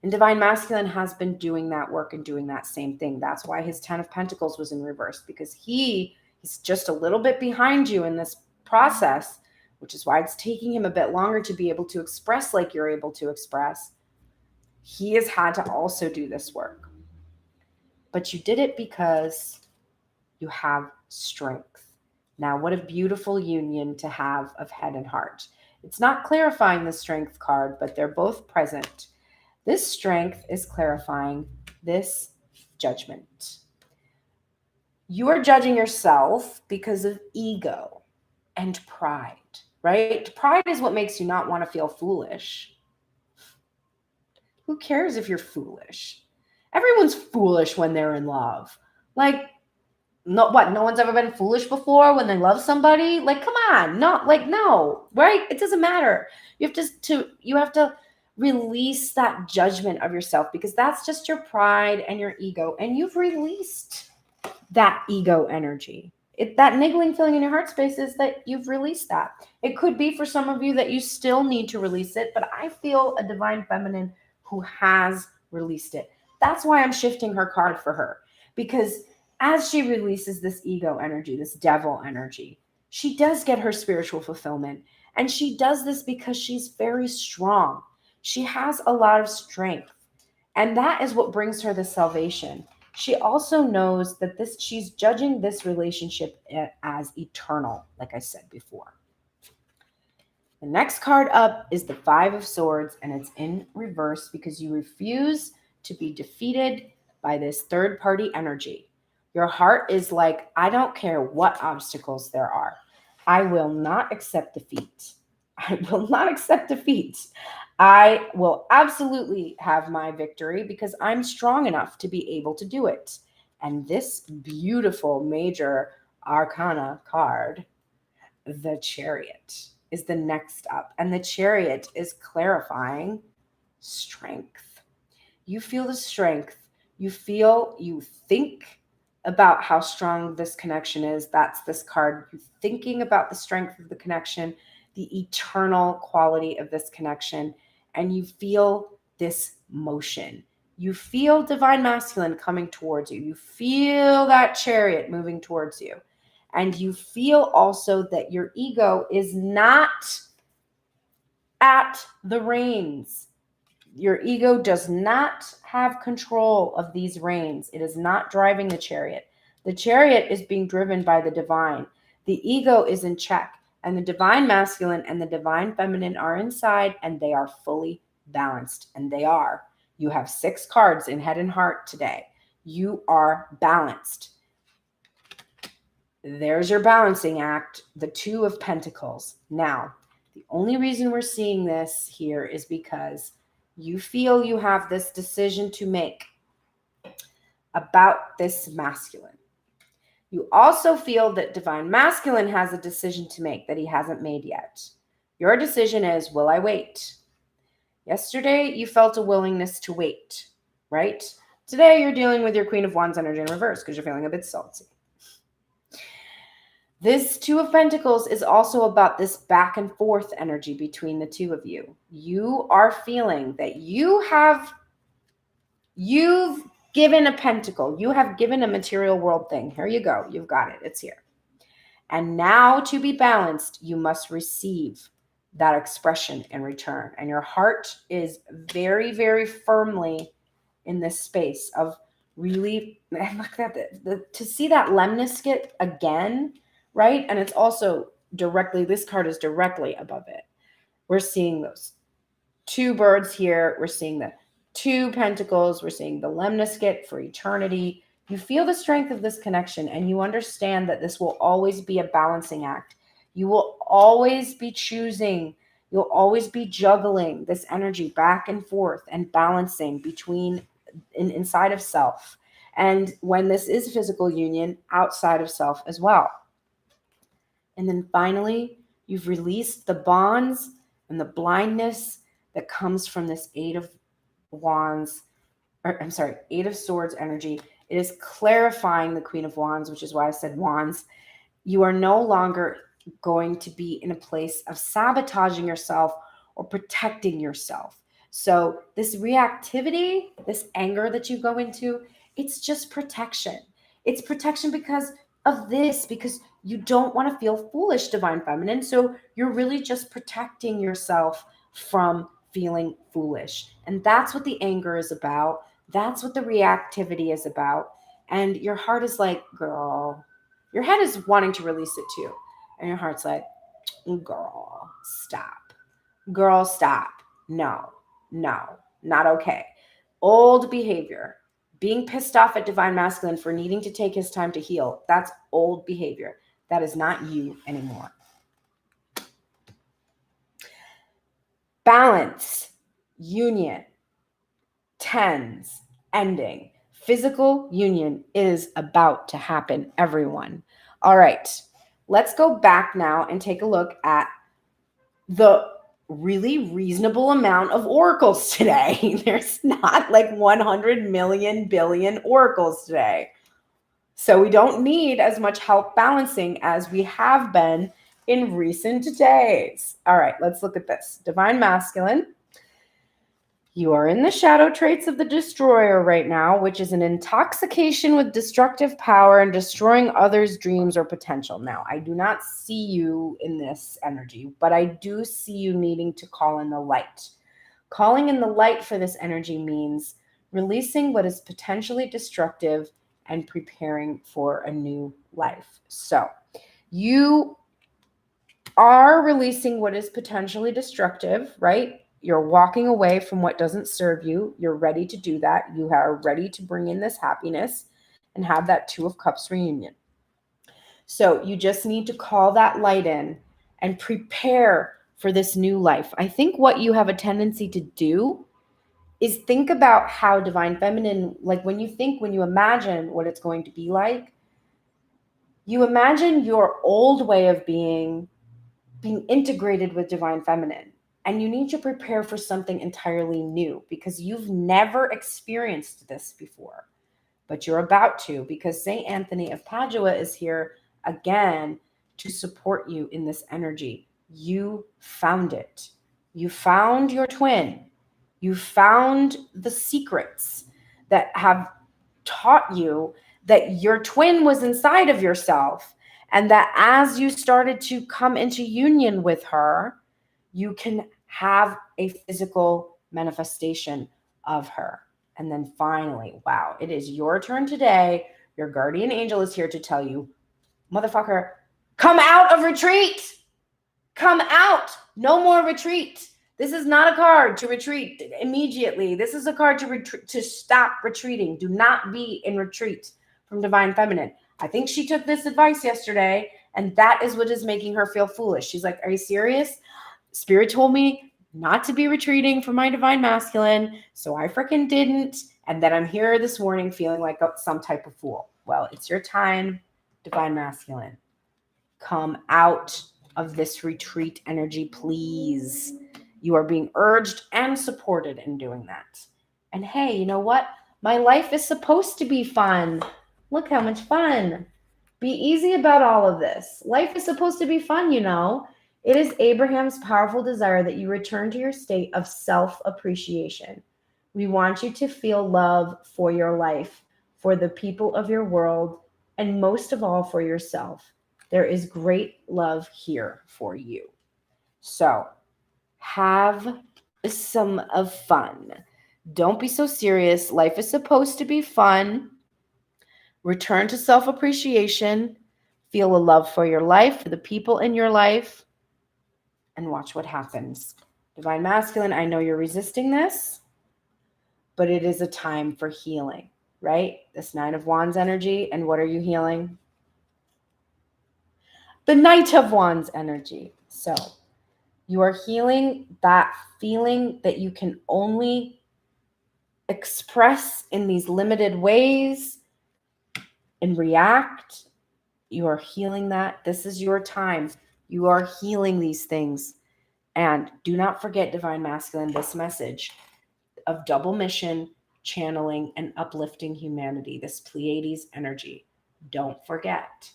And divine masculine has been doing that work and doing that same thing. That's why his 10 of Pentacles was in reverse, because he's just a little bit behind you in this process, which is why it's taking him a bit longer to be able to express like you're able to express. He has had to also do this work. But you did it because you have strength. Now, what a beautiful union to have of head and heart. It's not clarifying the strength card, but they're both present. This strength is clarifying this judgment. You are judging yourself because of ego and pride, right? Pride is what makes you not want to feel foolish. Who cares if you're foolish? Everyone's foolish when they're in love. Like, no one's ever been foolish before when they love somebody? Like, come on, no, right? It doesn't matter. You have to release that judgment of yourself, because that's just your pride and your ego, and you've released that ego energy. That niggling feeling in your heart space is that you've released that. It could be for some of you that you still need to release it, but I feel a divine feminine who has released it. That's why I'm shifting her card for her, because as she releases this ego energy, this devil energy, she does get her spiritual fulfillment. And she does this because she's very strong. She has a lot of strength. And that is what brings her the salvation. She also knows that she's judging this relationship as eternal, like I said before. The next card up is the 5 of Swords, and it's in reverse because you refuse to be defeated by this third-party energy. Your heart is like, I don't care what obstacles there are. I will not accept defeat. I will not accept defeat. I will absolutely have my victory because I'm strong enough to be able to do it. And this beautiful major arcana card, the Chariot, is the next up. And the Chariot is clarifying strength. You feel the strength. You think about how strong this connection is. That's this card. You're thinking about the strength of the connection, the eternal quality of this connection, and you feel this motion. You feel divine masculine coming towards you. You feel that Chariot moving towards you. And you feel also that your ego is not at the reins. Your ego does not have control of these reins. It is not driving the Chariot. The Chariot is being driven by the divine. The ego is in check. And the divine masculine and the divine feminine are inside, and they are fully balanced. And they are. You have 6 cards in head and heart today. You are balanced. There's your balancing act, the 2 of Pentacles. Now, the only reason we're seeing this here is because you feel you have this decision to make about this masculine. You also feel that divine masculine has a decision to make that he hasn't made yet. Your decision is, will I wait? Yesterday, you felt a willingness to wait, right? Today, you're dealing with your Queen of Wands energy in reverse because you're feeling a bit salty. This 2 of Pentacles is also about this back and forth energy between the 2 of you. You are feeling that you've given a pentacle. You have given a material world thing. Here you go. You've got it. It's here. And now to be balanced, you must receive that expression in return. And your heart is very, very firmly in this space of really, look at to see that lemniscate again, right? And it's also directly, this card is directly above it. We're seeing those 2 birds here. We're seeing the 2 pentacles. We're seeing the lemniscate for eternity. You feel the strength of this connection, and you understand that this will always be a balancing act. You will always be choosing. You'll always be juggling this energy back and forth and balancing between inside of self. And when this is physical union, outside of self as well. And then finally, you've released the bonds and the blindness that comes from this 8 of Wands, or I'm sorry, 8 of Swords energy. It is clarifying the Queen of Wands, which is why I said Wands. You are no longer going to be in a place of sabotaging yourself or protecting yourself. So this reactivity, this anger that you go into, it's just protection. It's protection because of this, because you don't want to feel foolish, divine feminine. So you're really just protecting yourself from feeling foolish. And that's what the anger is about. That's what the reactivity is about. And your heart is like, girl, your head is wanting to release it too. And your heart's like, girl, stop. Girl, stop. No, not okay. Old behavior. Being pissed off at divine masculine for needing to take his time to heal. That's old behavior. That is not you anymore. Balance, union, tens, ending. Physical union is about to happen, everyone. All right, let's go back now and take a look at the really reasonable amount of oracles today. There's not like 100 million billion oracles today. So we don't need as much help balancing as we have been in recent days. All right, let's look at this. Divine masculine. You are in the shadow traits of the destroyer right now, which is an intoxication with destructive power and destroying others' dreams or potential. Now, I do not see you in this energy, but I do see you needing to call in the light. Calling in the light for this energy means releasing what is potentially destructive and preparing for a new life. So you are releasing what is potentially destructive, right? You're walking away from what doesn't serve you. You're ready to do that. You are ready to bring in this happiness and have that 2 of Cups reunion. So you just need to call that light in and prepare for this new life. I think what you have a tendency to do is think about how divine feminine, like when you imagine what it's going to be like, you imagine your old way of being integrated with divine feminine. And you need to prepare for something entirely new because you've never experienced this before, but you're about to, because St. Anthony of Padua is here again to support you in this energy. You found it. You found your twin. You found the secrets that have taught you that your twin was inside of yourself, and that as you started to come into union with her, you can have a physical manifestation of her. And then finally, wow, it is your turn today. Your guardian angel is here to tell you, motherfucker, come out of retreat. Come out. No more retreat. This is not a card to retreat immediately. This is a card to stop retreating. Do not be in retreat from Divine Feminine. I think she took this advice yesterday, and that is what is making her feel foolish. She's like, are you serious? Spirit told me not to be retreating from my Divine Masculine, so I freaking didn't. And then I'm here this morning feeling like some type of fool. Well, it's your time, Divine Masculine. Come out of this retreat energy, please. You are being urged and supported in doing that. And hey, you know what? My life is supposed to be fun. Look how much fun. Be easy about all of this. Life is supposed to be fun, you know. It is Abraham's powerful desire that you return to your state of self-appreciation. We want you to feel love for your life, for the people of your world, and most of all for yourself. There is great love here for you. So have some of fun. Don't be so serious. Life is supposed to be fun. Return to self-appreciation. Feel a love for your life, for the people in your life, and watch what happens. Divine Masculine, I know you're resisting this, but it is a time for healing, right? This Nine of Wands energy, and what are you healing? The Knight of Wands energy. So you are healing that feeling that you can only express in these limited ways and react. You are healing that. This is your time. You are healing these things. And do not forget, Divine Masculine, this message of double mission, channeling, and uplifting humanity, this Pleiades energy. Don't forget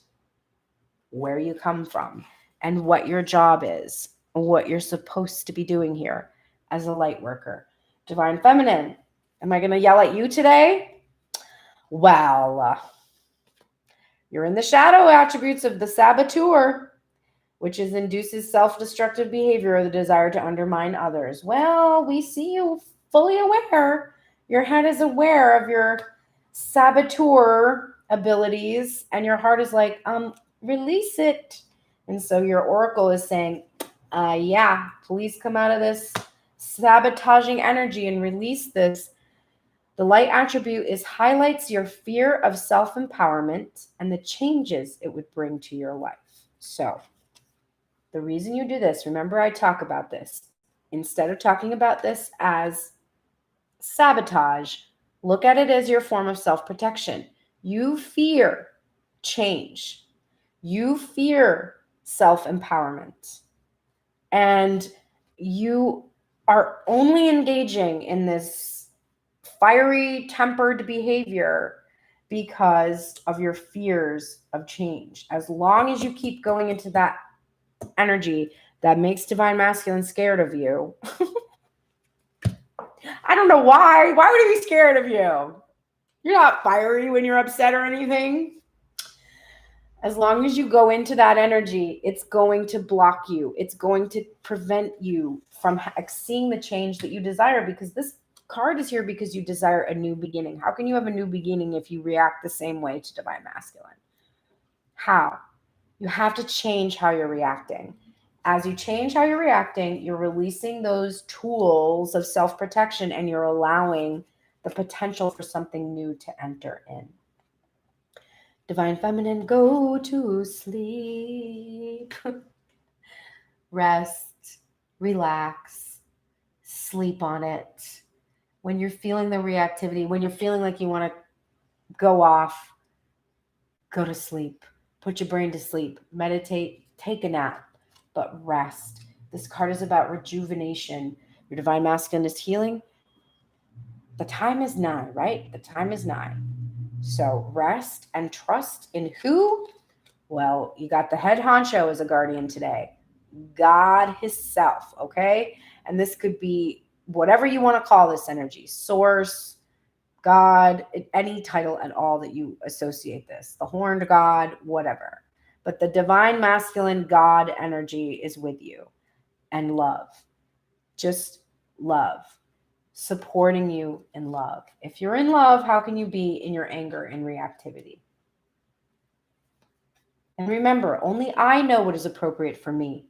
where you come from and what your job is, what you're supposed to be doing here as a light worker. Divine Feminine, am I going to yell at you today? Well, you're in the shadow attributes of the saboteur, which induces self-destructive behavior or the desire to undermine others. Well, we see you fully aware. Your head is aware of your saboteur abilities, and your heart is like, release it. And so your oracle is saying, yeah, please come out of this sabotaging energy and release this. The light attribute highlights your fear of self-empowerment and the changes it would bring to your life. So the reason you do this, remember I talk about this. Instead of talking about this as sabotage, look at it as your form of self-protection. You fear change. You fear self-empowerment. And you are only engaging in this fiery tempered behavior because of your fears of change. As long as you keep going into that energy that makes Divine Masculine scared of you. I don't know why. Why would he be scared of you? You're not fiery when you're upset or anything. As long as you go into that energy, it's going to block you. It's going to prevent you from seeing the change that you desire, because this card is here because you desire a new beginning. How can you have a new beginning if you react the same way to Divine Masculine? How? You have to change how you're reacting. As you change how you're reacting, you're releasing those tools of self-protection and you're allowing the potential for something new to enter in. Divine Feminine, go to sleep. Rest, relax, sleep on it. When you're feeling the reactivity, when you're feeling like you want to go off, go to sleep. Put your brain to sleep. Meditate, take a nap, but rest. This card is about rejuvenation. Your Divine Masculine is healing. The time is nigh, right? The time is nigh. So rest and trust in who? Well, you got the head honcho as a guardian today. God himself, okay? And this could be whatever you want to call this energy. Source, God, any title at all that you associate this. The horned God, whatever. But the Divine Masculine God energy is with you. And love. Just love. Supporting you in love. If you're in love, how can you be in your anger and reactivity? And remember, only I know what is appropriate for me.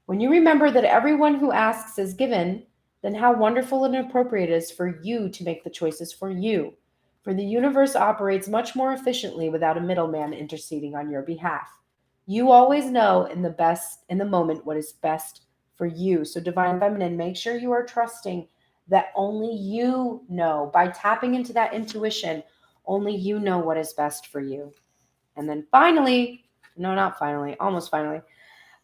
When you remember that everyone who asks is given, then how wonderful and appropriate it is for you to make the choices for you. For the universe operates much more efficiently without a middleman interceding on your behalf. You always know in the moment what is best for you. So Divine Feminine, make sure you are trusting that only you know. By tapping into that intuition, only you know what is best for you. And then finally, no, not finally, almost finally,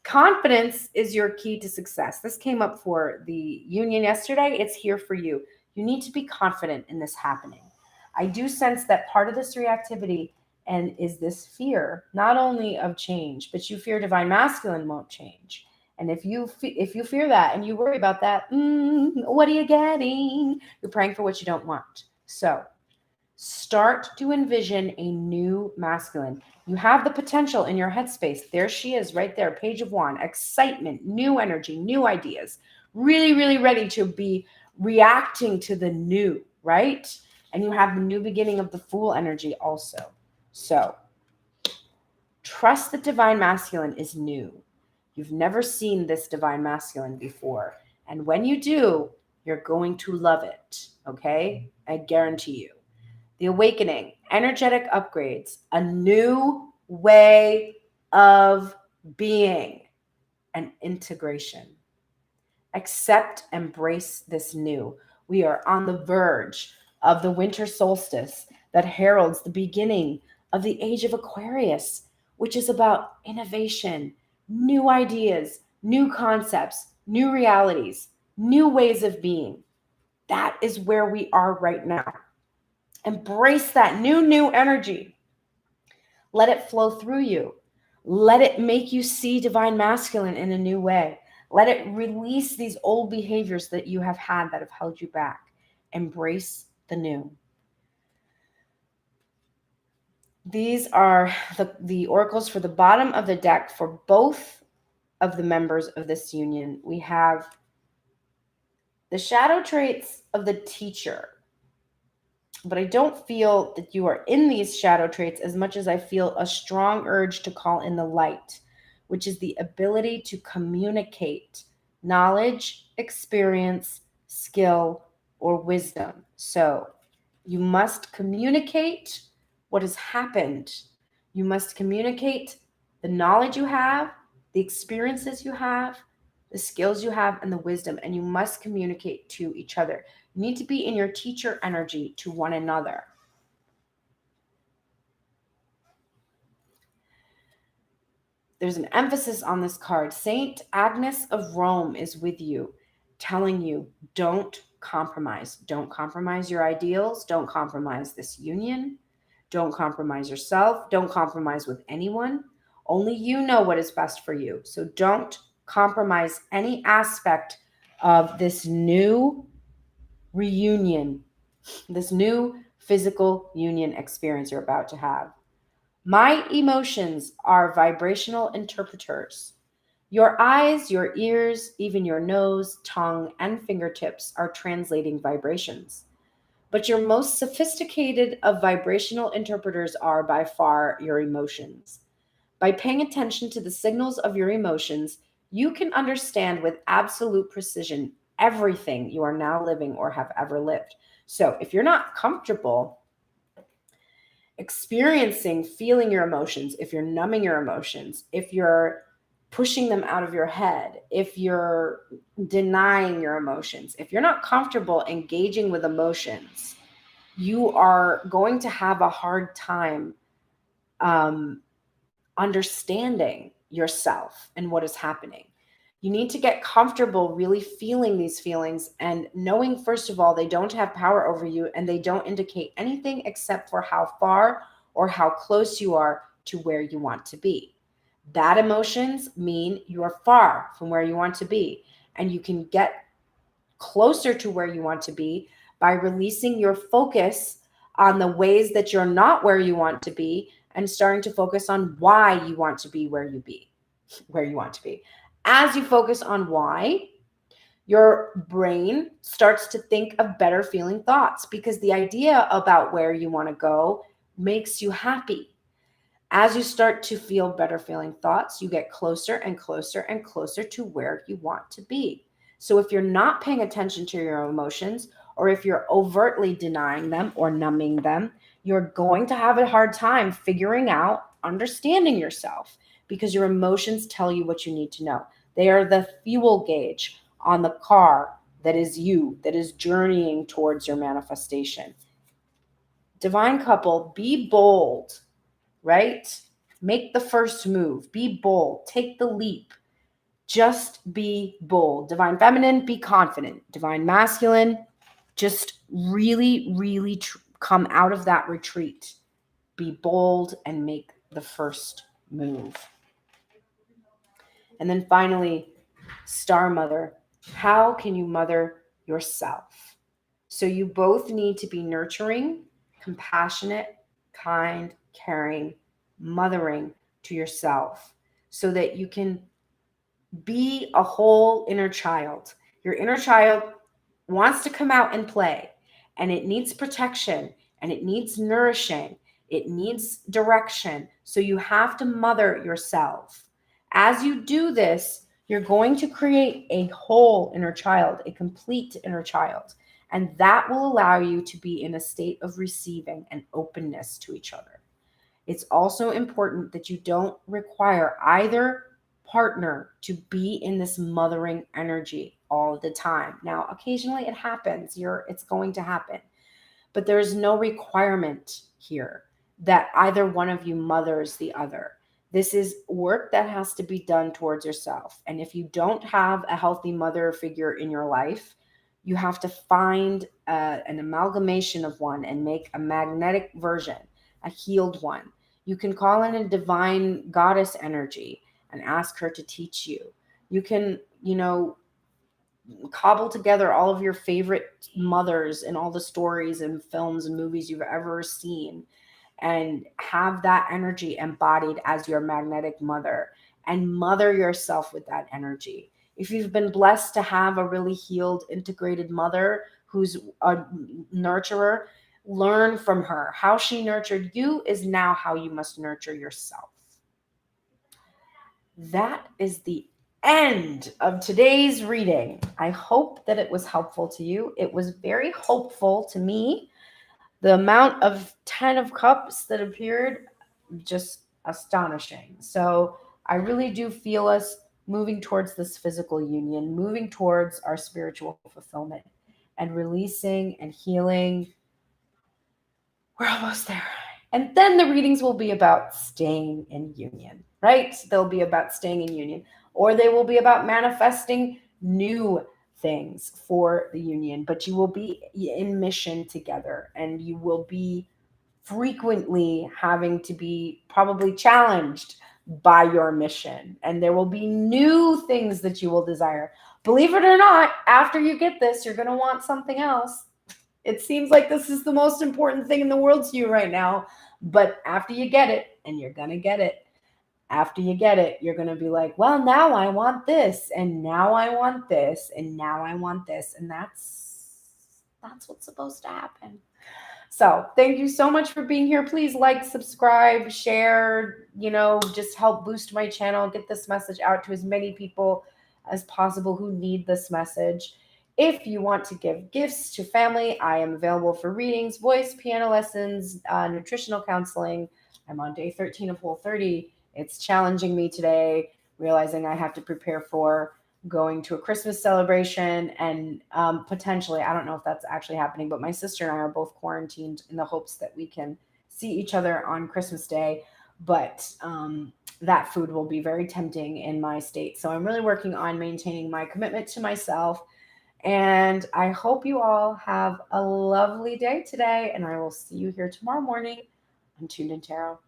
confidence is your key to success. This came up for the union yesterday. It's here for you. You need to be confident in this happening. I do sense that part of this reactivity and is this fear, not only of change, but you fear divine masculine won't change. And if you fear that and you worry about that, what are you getting? You're praying for what you don't want. So start to envision a new masculine. You have the potential in your headspace. There she is, right there, page of wand, excitement, new energy, new ideas, really, really ready to be reacting to the new, right? And you have the new beginning of the Fool energy also. So trust that divine masculine is new. You've never seen this divine masculine before. And when you do, you're going to love it, okay? I guarantee you. The awakening, energetic upgrades, a new way of being, and integration. Accept, embrace this new. We are on the verge of the winter solstice that heralds the beginning of the age of Aquarius, which is about innovation, new ideas, new concepts, new realities, new ways of being. That is where we are right now. Embrace that new energy. Let it flow through you. Let it make you see divine masculine in a new way. Let it release these old behaviors that you have had that have held you back. Embrace the new. These are the oracles for the bottom of the deck for both of the members of this union. We have the shadow traits of the teacher. But I don't feel that you are in these shadow traits as much as I feel a strong urge to call in the light, which is the ability to communicate knowledge, experience, skill, or wisdom. So you must communicate what has happened. You must communicate the knowledge you have, the experiences you have, the skills you have, and the wisdom, and you must communicate to each other. You need to be in your teacher energy to one another. There's an emphasis on this card. Saint Agnes of Rome is with you, telling you, don't compromise. Don't compromise your ideals. Don't compromise this union. Don't compromise yourself. Don't compromise with anyone. Only you know what is best for you. So don't compromise any aspect of this new reunion, this new physical union experience you're about to have. My emotions are vibrational interpreters. Your eyes, your ears, even your nose, tongue, and fingertips are translating vibrations. But your most sophisticated of vibrational interpreters are by far your emotions. By paying attention to the signals of your emotions, you can understand with absolute precision everything you are now living or have ever lived. So if you're not comfortable experiencing, feeling your emotions, if you're numbing your emotions, if you're pushing them out of your head, if you're denying your emotions, if you're not comfortable engaging with emotions, you are going to have a hard time understanding yourself and what is happening. You need to get comfortable really feeling these feelings and knowing, first of all, they don't have power over you and they don't indicate anything except for how far or how close you are to where you want to be. Bad emotions mean you are far from where you want to be, and you can get closer to where you want to be by releasing your focus on the ways that you're not where you want to be and starting to focus on why you want to be where you want to be. As you focus on why, your brain starts to think of better feeling thoughts because the idea about where you want to go makes you happy. As you start to feel better feeling thoughts, you get closer and closer and closer to where you want to be. So if you're not paying attention to your emotions, or if you're overtly denying them or numbing them, you're going to have a hard time figuring out, understanding yourself, because your emotions tell you what you need to know. They are the fuel gauge on the car that is you, that is journeying towards your manifestation. Divine couple, be bold, right? Make the first move. Be bold. Take the leap. Just be bold. Divine feminine, be confident. Divine masculine, just really, really come out of that retreat. Be bold and make the first move. And then finally, Star Mother, how can you mother yourself? So you both need to be nurturing, compassionate, kind, caring, mothering to yourself so that you can be a whole inner child. Your inner child wants to come out and play, and it needs protection, and it needs nourishing, it needs direction. So you have to mother yourself. As you do this, you're going to create a whole inner child, a complete inner child. And that will allow you to be in a state of receiving and openness to each other. It's also important that you don't require either partner to be in this mothering energy all the time. Now, occasionally it happens. It's going to happen. But there's no requirement here that either one of you mothers the other. This is work that has to be done towards yourself. And if you don't have a healthy mother figure in your life, you have to find an amalgamation of one and make a magnetic version, a healed one. You can call in a divine goddess energy and ask her to teach you. You can, cobble together all of your favorite mothers and all the stories and films and movies you've ever seen and have that energy embodied as your magnetic mother and mother yourself with that energy. If you've been blessed to have a really healed, integrated mother who's a nurturer, learn from her. How she nurtured you is now how you must nurture yourself. That is the end of today's reading. I hope that it was helpful to you. It was very hopeful to me. The amount of 10 of Cups that appeared, just astonishing. So I really do feel us moving towards this physical union, moving towards our spiritual fulfillment and releasing and healing. We're almost there. And then the readings will be about staying in union, right? They'll be about staying in union, or they will be about manifesting new things for the union, but you will be in mission together and you will be frequently having to be probably challenged by your mission, and there will be new things that you will desire. Believe it or not, after you get this, you're going to want something else. It seems like this is the most important thing in the world to you right now, but after you get it, and you're going to get it, after you get it, you're going to be like, well, now I want this, and now I want this, and now I want this. And that's what's supposed to happen. So thank you so much for being here. Please like, subscribe, share, just help boost my channel, get this message out to as many people as possible who need this message. If you want to give gifts to family, I am available for readings, voice, piano lessons, nutritional counseling. I'm on day 13 of Whole 30. It's challenging me today, realizing I have to prepare for going to a Christmas celebration and potentially, I don't know if that's actually happening, but my sister and I are both quarantined in the hopes that we can see each other on Christmas Day. But that food will be very tempting in my state. So I'm really working on maintaining my commitment to myself. And I hope you all have a lovely day today. And I will see you here tomorrow morning on Tuned In Tarot.